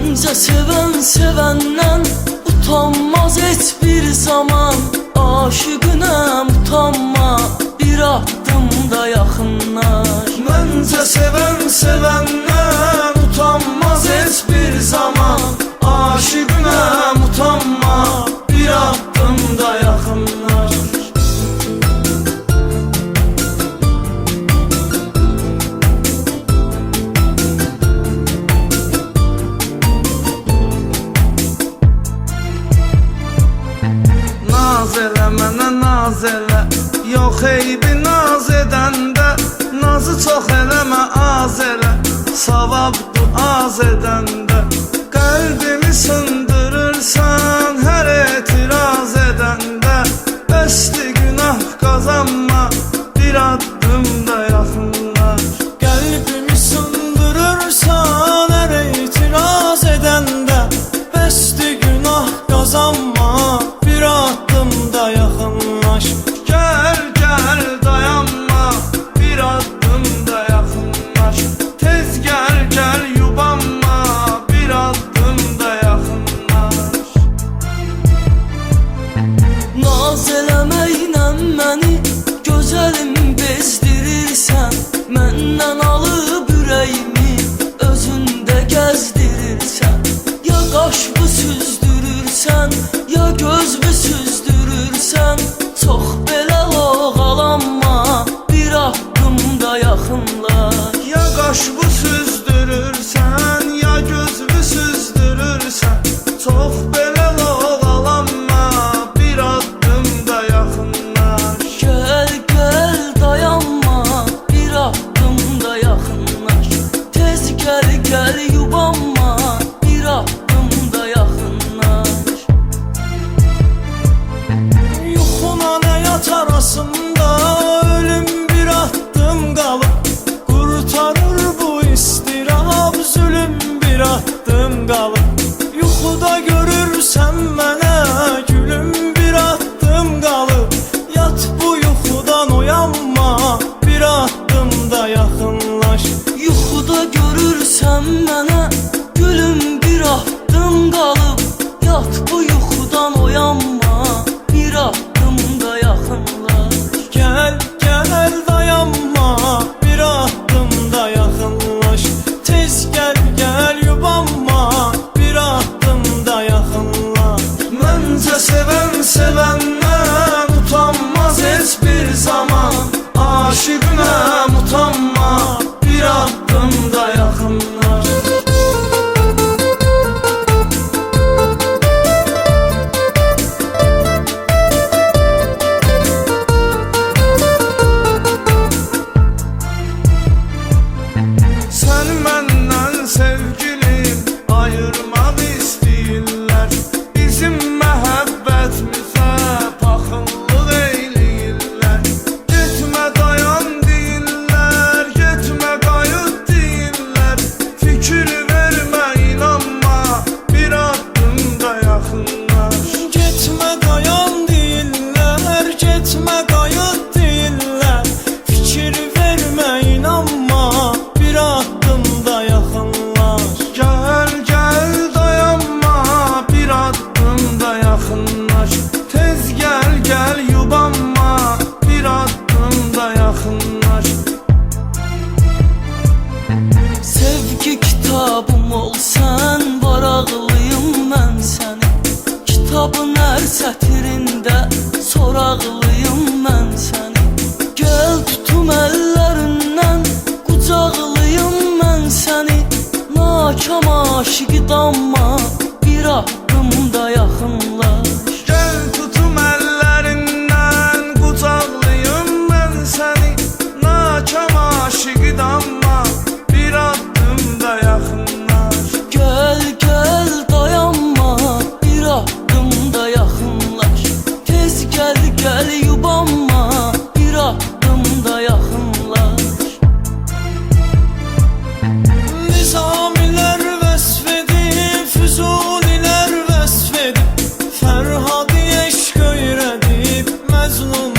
Məncə sevən sevəndən utanmaz heç bir zaman. Aşıqınam utanma, bir addımda yaxınlaş. Məncə sevən sevəndən utanmaz heç bir zaman. Aşıqınam utanma, bir addımda yaxınlaş. Naz elə mənə naz elə, yox eybi naz edəndə. Nazı çox eləmə az elə, savabdır az edəndə. Qəlbimi sındırırsan hər etiraz edəndə. Bəsdi günah qazanma, bir addımda yaxınlaş. Qəlbimi sındırırsan hər etiraz edəndə. Bəsdi günah qazanma, bir addımda yaxınlaş. Gəl, gəl, dayanma, bir addımda yaxınlaş. Tez gəl, gəl, yubanma, bir addımda yaxınlaş. Naz eləməklə məni gözəlim bezdirirsən. Məndən alıb ürəyimi özündə gəzdirirsən. Ya qaşımı süzdürürsən, ya gözümü süzdürürsən. Çox belə loğalanma, bir addımda yaxınlaş. Ya qaşımı süzdürürsən, ya gözümü süzdürürsən. Çox belə loğalanma, bir addımda yaxınlaş. Gəl, gəl, dayanma, bir addımda yaxınlaş. Tez gəl, gəl, yubanma, bir addımda yaxınlaş. Yuxuna həyat arasında ölüm bir addım qalıb. Qurtarır bu istirab, zülüm bir addım qalıb. Yuxuda görürsən mənə gülüm, bir addım qalıb. Yat bu yuxudan oyanma, bir addımda yaxınlaş. Yuxuda görürsən mənə gülüm, bir addım qalıb. Yat bu yuxudan oyanma, bir addımda yaxınlaş. Gəl, gəl, dayanma, bir addımda yaxınlaş. Tez gəl, gəl, yubanma, bir addımda yaxınlaş. Məncə sevən sevəndən utanmaz heç bir zaman. Aşıqınam utanma, bir addımda yaxınlaş. Sən məndən sevgilim ayırmaq istəyirlər. Bizim məhəbbətimizə paxıllıq eyləyirlər. Getmə dayan deyirlər, getmə qayıt deyirlər. Fikir vermə, inanma, bir addımda yaxınlaş. Getmə dayan deyirlər, getmə qayıt deyirlər. Fikir vermə, inanma, bir addımda yaxınlaş. Gəl, gəl, dayanma, bir addımda yaxınlaş. Tez gəl, gəl, yubanma, bir addımda yaxınlaş. Sevgi kitabım ol sən, varaqlıyım mən səni. Kitabın hər sətrində soraqlıyım mən səni. Gəl tutum əllərindən, qucaqlıyım mən səni. Nakam aşiqdanma, bir addımda yaxınlaş. Gəl tutum əllərindən, qucaqlıyım mən səni. Nakam aşiqdanma, bir addımda yaxınlaş. Gəl, gəl, dayanma, bir addımda yaxınlaş. Tez gəl, gəl, yubanma, bir addımda yaxınlaş. Nizamilər vəsf edib, Füzulilər vəsf edib, Fərhadi eşq öyrədib, Məcnun